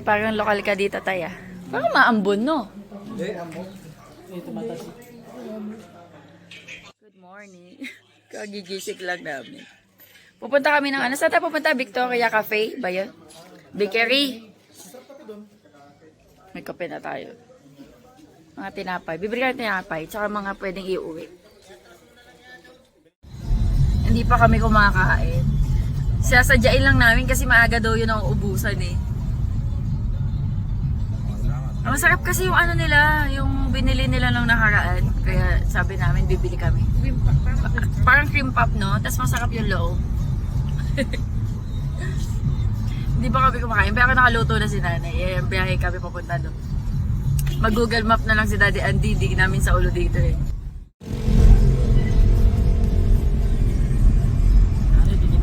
parang lokal ka dito, Tay, ah. Parang maambon, no? Hindi, ambon. Good morning. Kagigising lang namin. Pupunta kami ng ano? Saan tayo pupunta? Victoria Cafe ba yun? Bakery. May kape na tayo. Mga tinapay. Bibili ka ng tinapay. Tsaka mga pwedeng iuwi. Hindi pa kami kumakain. Sasadyain lang namin kasi maaga daw yun ang ubusan eh. Ang masarap kasi yung ano nila, yung binili nila nung nakaraan. Kaya sabi namin, bibili kami. Parang cream pop, no? Tapos masarap yung loob. Hindi pa kami kumakain. Pero nakaluto na si nanay. Eh, biyahe kami papunta doon. Mag-Google Map na lang si Daddy Andy. Di namin sa ulo dito eh.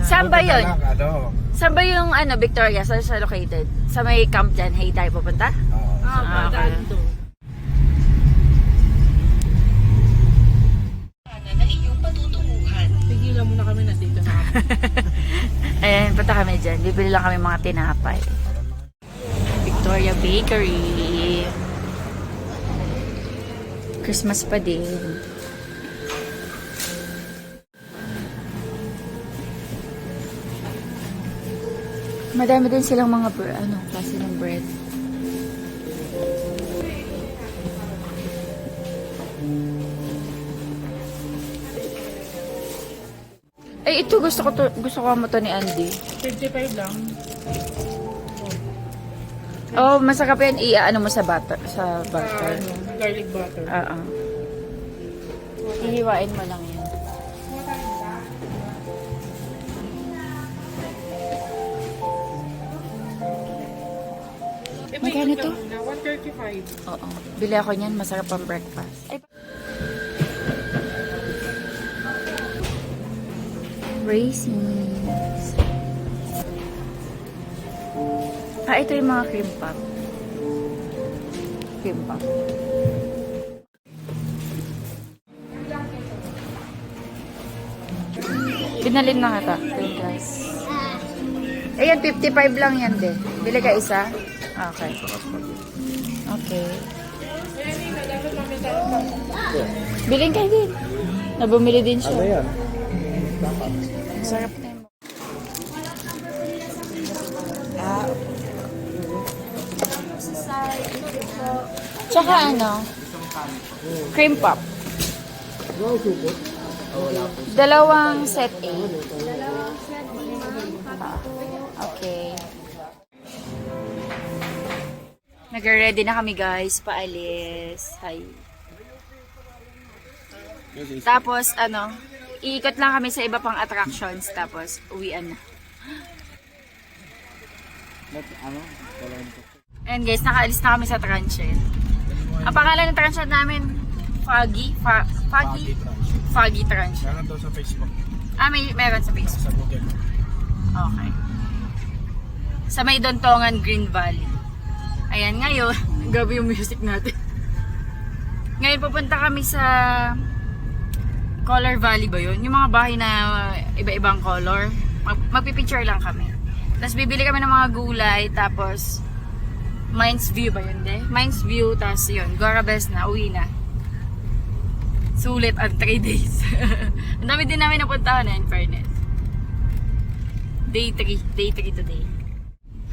Saan ba yun? Saan ba yung ano, Victoria? Saan siya located? Sa may camp dyan? Hey, tayo pupunta? Okay. Tigilan muna kami na dito sa Ayan, punta kami dyan. Bibili lang kami mga tinapay. Victoria Bakery. Christmas pa din. Madami din silang mga klase ng bread. Ay, ito gusto ko mo to ni Andy. 55 lang. Oh, masarap yan i-ano mo sa butter. Garlic butter. Oo. Hihiwain mo lang yan. Magkano to? 135. Oo. Bili ako niyan, masarap pang breakfast. Ay, raisins. Ito yung mga cream puff. Cream puff. Pinalin na kita. Guys. Ayan, 55 lang yan din. Bili ka isa? Okay. Okay. Bilhin kayo din. Nabumili din siya. Ano yan? Sarap na yun. Tsaka ano? Cream pop. Dalawang set A. Okay. Nag-ready na kami guys. Paalis. Hi. Tapos ano? Iikot lang kami sa iba pang attractions. Tapos uwian na. Ayan guys, nakaalis na kami sa transient. Ang pangalan ng transient namin, Foggy Transient. Meron daw sa Facebook. Meron sa Facebook. Sa Google. Okay. Sa may Dontongan, Green Valley. Ayan, ngayon, gabi yung music natin. Ngayon pupunta kami sa Color Valley ba yun? Yung mga bahay na iba-ibang color. Magpipicture lang kami. Tapos bibili kami ng mga gulay, tapos Mines View ba yun, de? Mines View, tapos yun, Gorabes na, uwi na. Sulit ang 3 days. Ang dami din namin napuntahan in fairness. Day 3 today.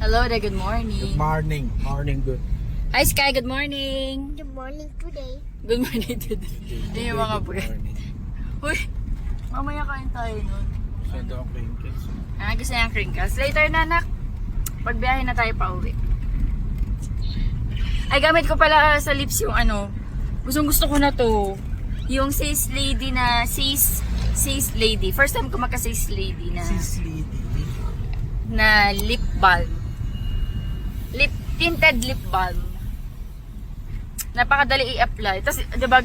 Hello there, good morning. Good morning. Morning good. Hi Sky, good morning. Good morning today. Good morning today. Yan yung mga bread. Uy, mamaya kain tayo nun. Sa daw crinkles. Gusto niya ang crinkles. Later na, anak. Pagbiyahe na tayo pa uwi. Ay, gamit ko pala sa lips yung ano. Gusto ko na to. Yung Sis Lady na Sis Lady. First time ko magka-Sis Lady na Sis Lady. na lip balm. Tinted lip balm. Napakadali i-apply. Tapos, diba,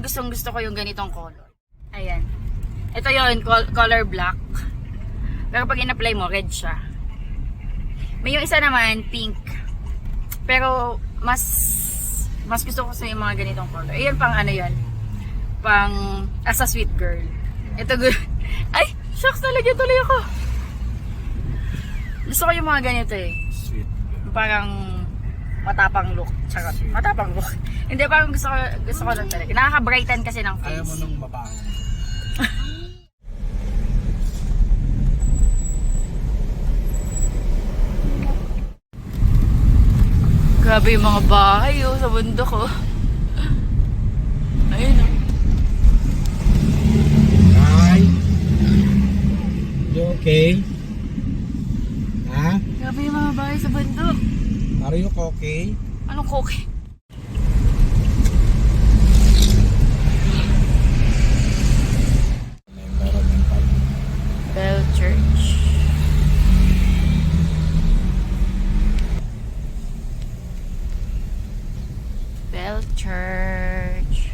gusto ko yung ganitong color. Ayan. Ito yon color black. Pero pag in-apply mo, red siya. May yung isa naman, pink. Pero, mas gusto ko sa yung mga ganitong color. Ayan pang ano yan. Pang, as a sweet girl. Ito, ay, shucks, nalagyan tuloy ako. Gusto ko yung mga ganito eh. Sweet. Parang matapang look. Charot. Matapang look. Hindi, parang gusto ko lang talaga. Nakaka-brighten kasi ng face. Ayaw mo nung mabaho. Grabe yung mga bahay oh, sa bundok oh. Ayun oh. Hi. You okay? Ha? Grabe yung mga bahay sa bundok. Are you okay? Anong cookie? Environmental. Bell Church. Bell Church.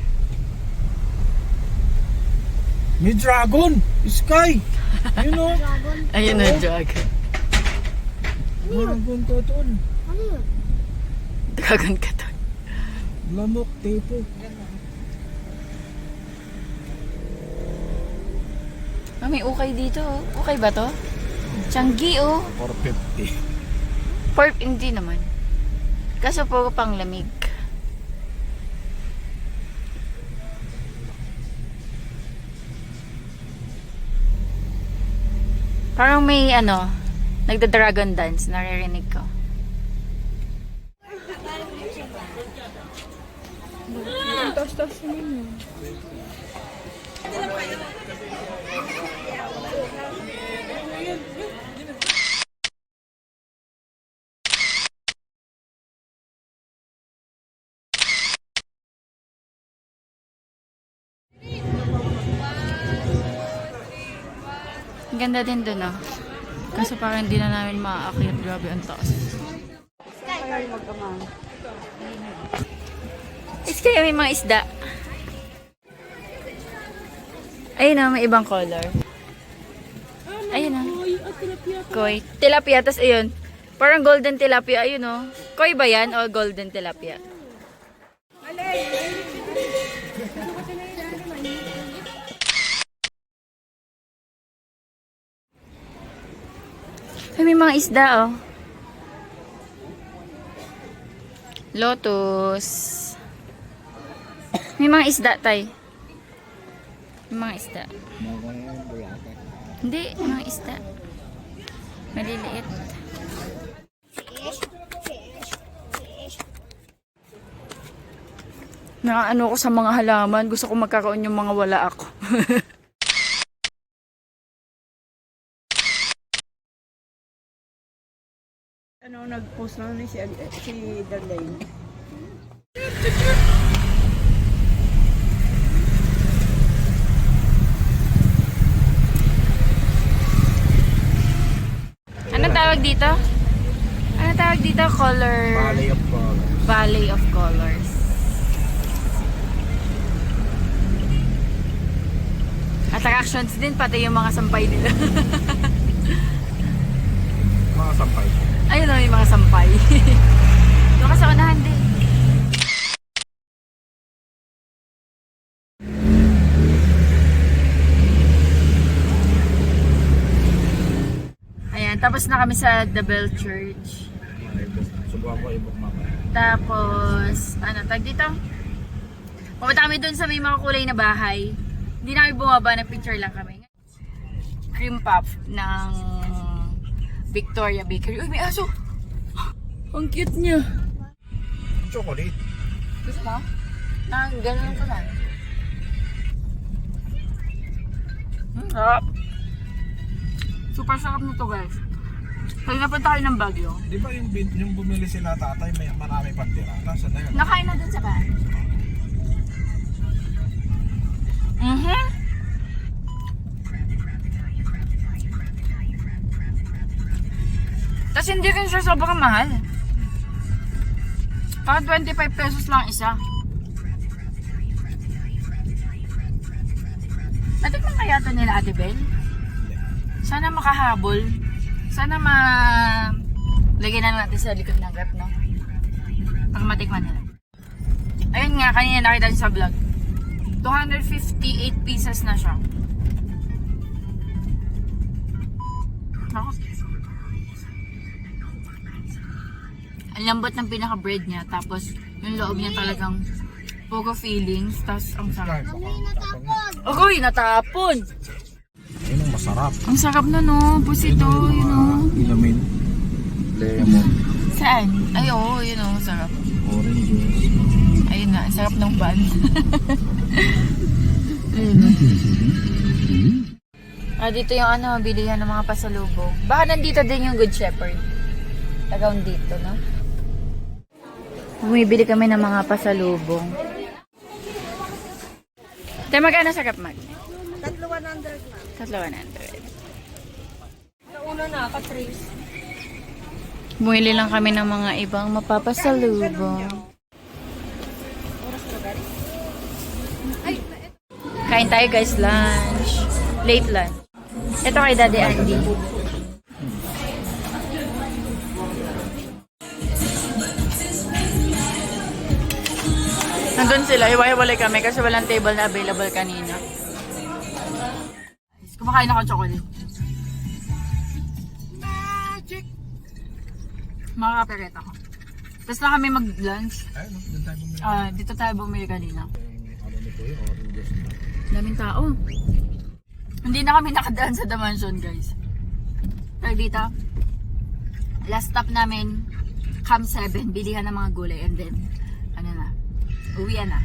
May dragon! Sky! You know? Ayun na, dragon. Dragon to tol. Dragon ka to. Lamok, tepo. Ah, may ukay dito oh. Okay ba to? Changi oh. 450. Pork, hindi naman. Kaso po pang lamig. Parang may ano, nagda-dragon dance, naririnig ko. Tapos ninyo. Ang ganda din dun ah. Kaso parang hindi na namin maaakyat. Grabe ang taas. Is kaya may mga isda. Ayun na, may ibang color. Ayun na. Koi. Tilapia. Tapos ayun. Parang golden tilapia. Ayun o. Koi ba yan o golden tilapia? Ay, may mga isda oh. Lotus. May mga isda tay. May mga isda. Hindi, mga isda. Maliliit. Nakaano ko sa mga halaman. Gusto ko magkakaroon yung mga wala ako. Ano, nag-post na ni si Darlene. Anong tawag dito? Anong tawag dito? Color... Valley of Colors. Valley of Colors. Attractions din, pati yung mga sampay nila. Mga sampay. Ayun o, yung mga sampay. Doon ka sa unahan din. Ayan, tapos na kami sa The Bell Church. Subukan ko i-book mamaya. Tapos, ano, tag dito? Pumunta kami dun sa may mga kulay na bahay. Hindi namin bumaba, nag-picture lang kami. Cream puff ng Victoria Bakery. Uy, may aso! Ang cute niya. Chocolate. Gusto mo? Ganun ko na. Sarap. Super sarap nito guys. Kaya napunta kayo ng Baguio. Di ba yung bumili sila tatay, may marami pang tira? Nasaan na yun? Nakain na dun sa bahay. Tapos hindi rin siya sobrang mahal. Parang 25 pesos lang isa. Natikman kaya ito nila Ate Bel? Sana makahabol. Sana lagyan na natin sa likod ng rep, no? Para matikman nila. Ayun nga, kanina nakita niyo sa vlog. 258 pieces na siya. Ako. Ang lambot ng pinaka-bread niya. Tapos, yung loob niya talagang puro feelings. Tapos, ang sarap. Agoy, natapon! Yun ang masarap. Ang sarap na no. Pusito, yun o. Ilamin. Lemon. Saan? Ay, oo, yun o. Sarap. Oranges. Ayun na, ang sarap ng bun. Ayun na. Dito yung ano, bilihan ng mga pasalubong. Baka nandito din yung Good Shepherd. Tagaw dito, no? Bumibili kami ng mga pasalubong. Tayo magkano sa kapmag? 3,100. 3,100. Nauna na, Patrice. Bumili lang kami ng mga ibang mapapasalubong. Kain tayo guys, lunch. Late lunch. Ito kay Daddy Andy. Nandun sila, hiwa-hiwalay kami kasi walang table na available kanina. Kumakain ako ng chocolate. Magic! Makakaperet ako. Tapos na kami mag-lunch. Ay, no? Doon tayo bumili. Dito tayo bumili kanina. Ano nito yung oranges na. Daming tao. Hindi na kami nakadaan sa The Mansion, guys. Pero dito, last stop namin, Camp 7, bilihan ng mga gulay, and then, ano na, uwian na.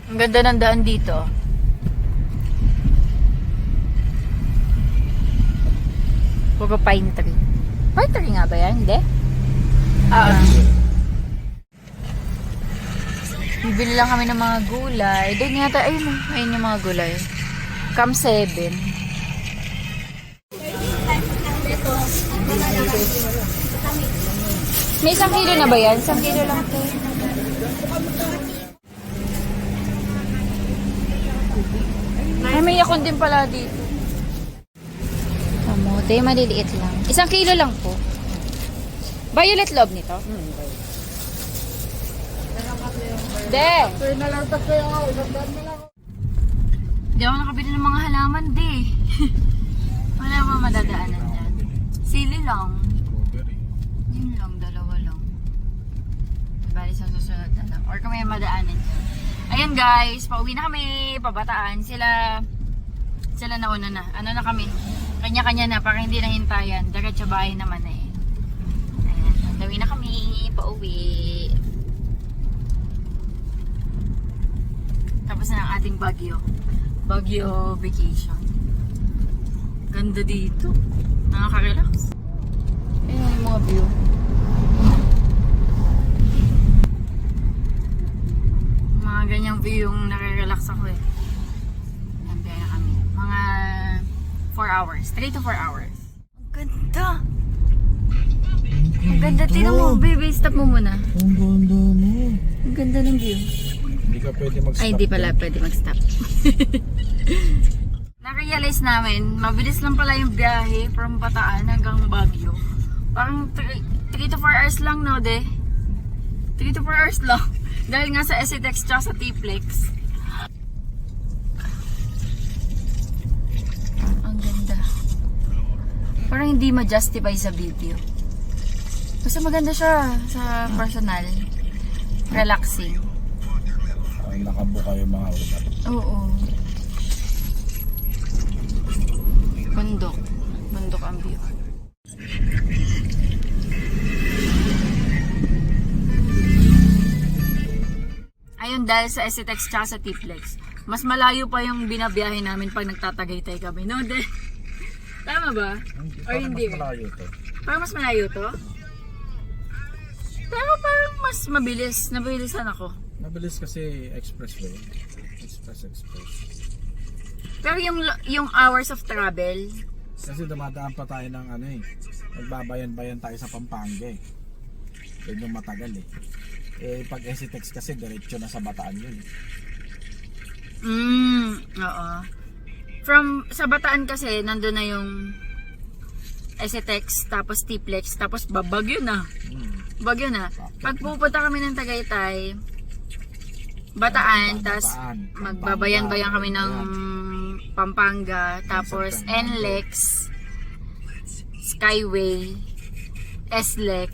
Ang ganda ng daan dito. Puro pine tree. Pine tree nga ba yan? Hindi? Bibili lang kami ng mga gulay. Doon yata, ayun yung mga gulay. Camp 7. May 1 kilo na ba yan? 1 kilo lang to. Ay, may yakon din pala dito. Kamote, maliliit lang. 1 kilo lang po. Violet loob nito? De! Hindi ako nakabili ng mga halaman, de. Wala mo madadaanan dyan. Sili lang. Strawberry. Yun lang, 2 lang. Bali sa susunod na lang. Or kung may madaanan dyan. Ayan guys, pauwi na kami. Pabataan. Sila nauna na. Ano na kami? Kanya-kanya na, para hindi na hintayan. Diretso bahay naman eh. Ayan, dawi na kami. Pauwi. Tapos na ang ating Baguio. Baguio vacation. Ganda dito. Nakaka-relax. Ayan yung mga view. Mga ganyang view yung nare-relax ako eh. Ayan, kaya na kami. Mga 4 hours. 3 to 4 hours. Ang ganda! Ang ganda. Tingnan mo, baby. Stop mo muna. Ang ganda mo. Ang ganda ng view. Hindi ka pwede mag-stop. Ay, hindi pala pwede mag-stop. Na-realize namin, mabilis lang pala yung biyahe from Bataan hanggang Baguio. Parang 3 to 4 hours lang, no, de? 3 to 4 hours lang. Dahil nga sa SCTEX tsaka sa T-Plex. Ang ganda. Parang hindi ma-justify sa video. Basta maganda siya sa personal. Relaxing. Ay, nakabuka yung mga ulat. Oo. Bundok. Bundok ang view. Ayun, dahil sa SCTEX tsaka sa T-Plex, mas malayo pa yung binabiyahe namin pag nagtatagaytay kami. No, de? Tama ba? Or hindi? Mas malayo to. Parang mas malayo to? Pero parang mas mabilis. Nabilisan ako. Mabilis kasi expressway. Express. Pero yung hours of travel, Kasi dumadaan pa tayo ng ano eh. Nagbabayan-bayan tayo sa Pampanga eh. Yun yung matagal eh. Eh pag SCTEX kasi diretso na sa Bataan yun. oo. Sa Bataan kasi, nandun na yung SCTEX, tapos T-Plex, tapos Baguio na. Baguio na. Pag pupunta kami ng Tagaytay, Bataan, tas Bataan, magbabayan-bayan kami ng Pampanga, tapos September. NLEX, Skyway, SLEX,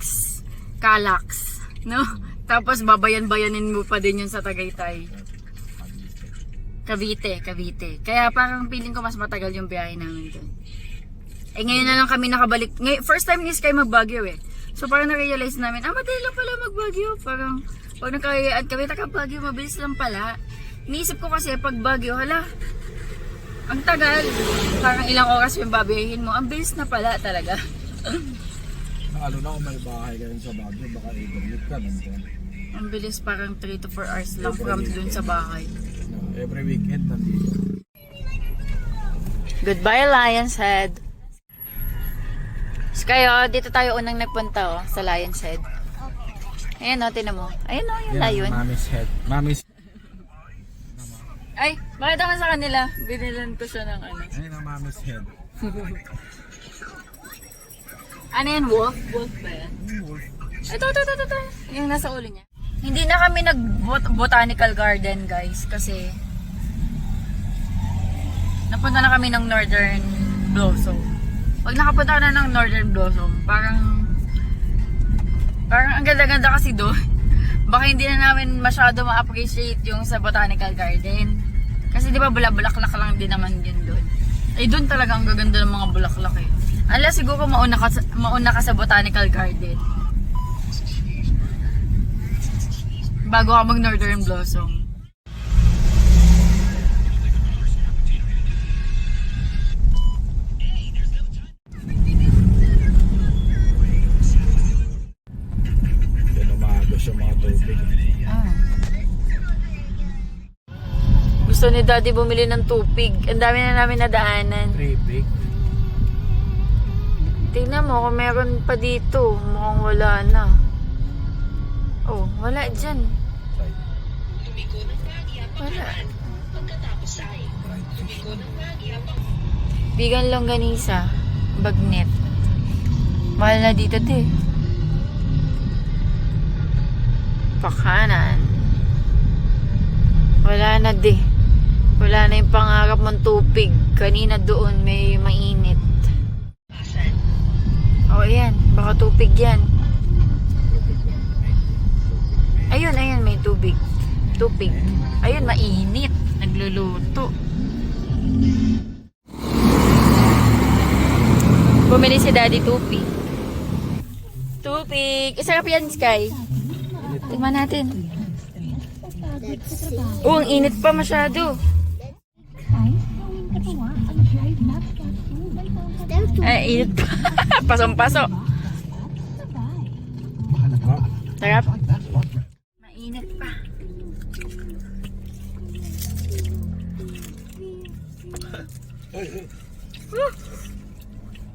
Calax, no? Tapos babayan-bayanin mo pa din yun sa Tagaytay. Cavite. Kaya parang feeling ko mas matagal yung biyahe namin doon. Eh ngayon na lang kami nakabalik. First time ni Sky mag-Baguio eh. So parang na-realize namin, madali lang pala mag-Baguio. Parang pag nakayaan kami, taka-Baguio, mabilis lang pala. Niisip ko kasi pag Baguio, hala, ang tagal. Parang ilang oras yung babiyahin mo. Ang bilis na pala talaga. Lalo na kung may bahay ka rin sa Baguio, baka i-commute ka nandun. Ang bilis, parang 3 to 4 hours lang from dun sa bahay. No, every weekend nandito. Goodbye, Lion's Head. Sky, dito tayo unang nagpunta, sa Lion's Head. Ayan, tinan mo. Ayan, yung lion. Mommy's head. Mommy's. Ay, bakit naman sa kanila? Binilan ko siya ng ano. Ayun ang mommy's head. Ano yan, wolf? Wolf ba yan? Ito. Yung nasa ulo niya. Hindi na kami nag-botanical garden, guys, kasi napunta na kami ng Northern Blossom. Pag nakapunta na ng Northern Blossom, parang ang ganda-ganda kasi doon. Baka hindi na namin masyado ma-appreciate yung sa botanical garden. Kasi di ba bulaklak lang din naman yun doon. Eh doon talaga ang gaganda ng mga bulaklak eh. Ala, siguro mauna ka sa botanical garden bago ka mag Northern Blossom. Yan umagos yung mga tubig. Gusto ni Daddy bumili ng tubig. Ang dami na namin nadaanan. Traffic. Tingnan mo kung meron pa dito. Mukhang wala na. Oh, wala dyan. Wala. Bigan longganisa. Bagnet. Mahal na dito di. Pakanan. Wala na di. Wala na yung pangarap mong tubig. Kanina doon may mainit. Oh, ayan. Baka tubig yan. Ayun, may tubig. Tubig. Ayun, mainit. Nagluluto. Bumili si Daddy tubig. Tubig. Isarap yan, Sky. Tingnan natin. Oh, ang init pa masyado. Ay, init pa. Pasong-paso. Sarap. Mainit pa.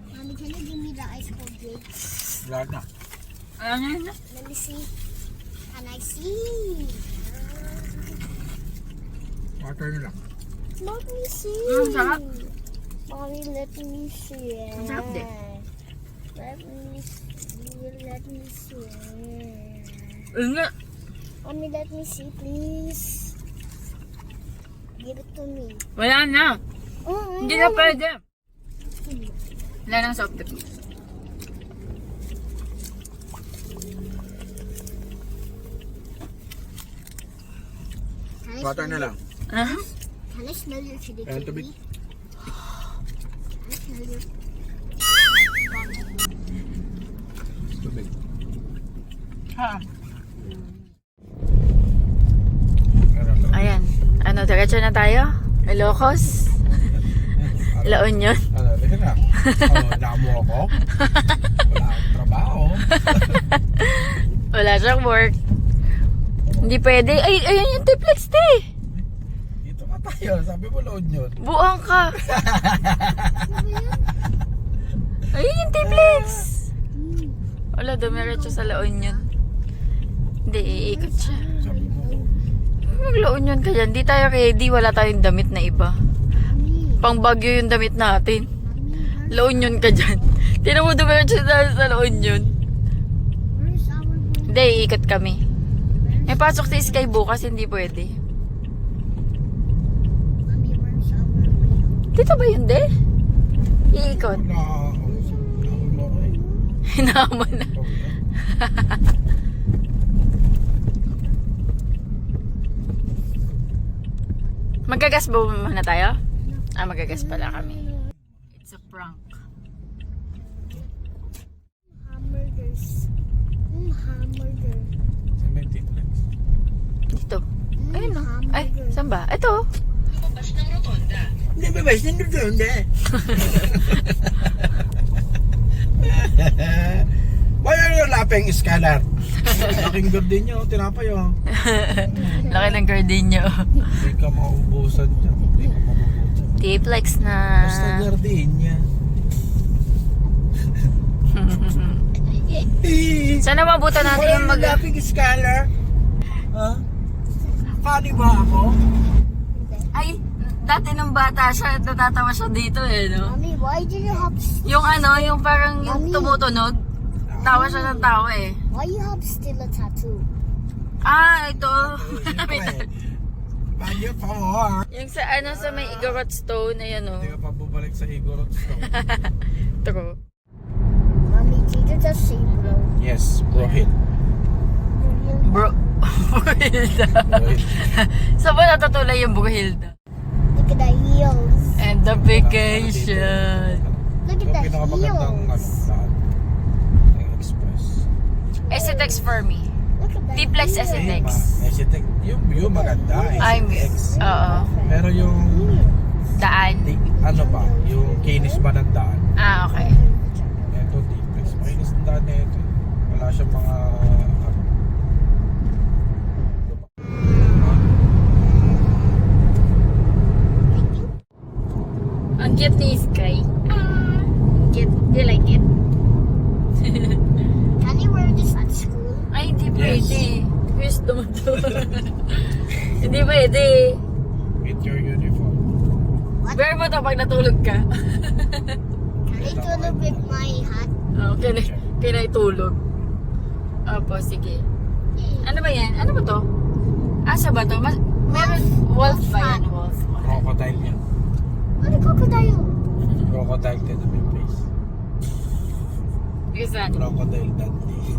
Mommy, can you give me the ice cold drink? Wala na. Ano na? Let me see. Can I see? Water na lang. Let me see. Sarap. Mommy, let me see. Ang sarap din. Let me see. Let me see. Nga. Mommy, let me see, please. Give it to me. Wala na. Oh, Hindi na pwede. Wala nang soft drink. Water na lang. Can I smell your chili? Ayan, tubig. Can I smell your... Tubig. Ha. Ayan. Ayan. Ano, diretso na tayo? Ilocos? La Union? Ano, lihin na. Namo ako. Wala akong trabaho. Wala siyang work. Hindi pwede. Ay, ayun yung Tiplex, te. Dito ka tayo. Sabi mo load yun. Buang ka. Ayun yung Tiplex. Wala, dumiretso sa La Union. Hindi, iikot siya. Sabi mo. Mag-La Union ka dyan. Di tayo ready. Wala tayong damit na iba. Pang Baguio yung damit natin. La Union ka dyan. Tinan mo dumiretso sa La Union. Where's our... Hindi, iikot kami. May pasok si Sky bukas, hindi pwede. Mommy, where's our way? Dito ba yun, de? Iikot. Hinaman na. Magagas ba muna tayo? Magagas pala kami. It's a prank. Hamburgers. Hamburger. Dito. Ayun no. Ay, saan ba? Ito. Hindi ba ba? Sino doon? Bayan yung lapeng iskalar. Laking gardenia, tinapay oh. Laki ng gardenia. Hindi ka mauubusan dyan. Hindi ka mabubusan. T-Plex na. Basta gardenia. Sana mabutan natin yung mag... lapeng iskalar. Ha? Kani ba ako? Ay, dati nung bata siya, natatawa siya dito eh, no? Mommy, why do you have Yung ano, yung parang yung Mami. tumutunog. Tawa siya ng tawa eh. why you have still a tattoo? Ito. Banyo pa mo. Yung sa ano, sa may Igorot Stone, ayan o. Hindi ka pa bubalik sa Igorot Stone. True. Mommy, did you just say bro? Yes, Brohit. Bro, Buhilda. Saan ba natutulay yung Buhilda? Look at the heels. And the vacation. Look at the Pinakamagandang heels. daan. Yung express. Esitex for me. Look at the T-Plex heels. Esitex. Esitex. Yung view maganda. Ay, Esitex. oo. Pero yung Daan. ano ba? Yung kinis ba ng daan? Okay. Ito, T-Plex. Makinis ng daan na ito. Wala siyang mga Ang cute ni Sky. Cute. Do you like it? Can you wear this at school? Ay, hindi Yes. pwede. Gusto mo to. Hindi pwede. with your uniform. Wear mo to pag natulog ka. Can I tulog with my hat? Okay, kinaitulog. Opo, sige. Ano ba yan? Ano ba to? Asa ba to? Meron wolf ba yan? Wolf. Crocodile yan. What a crocodile? Crocodile din na may face. Bisan. Crocodile Dundee.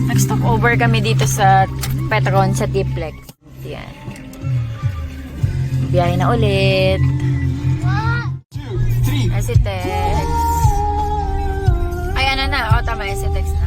Nag-stop over kami dito sa Petron sa T-Plex. Yan. Biyahe na ulit. Esitex. Ay, ano na. O, tama. Esitex na.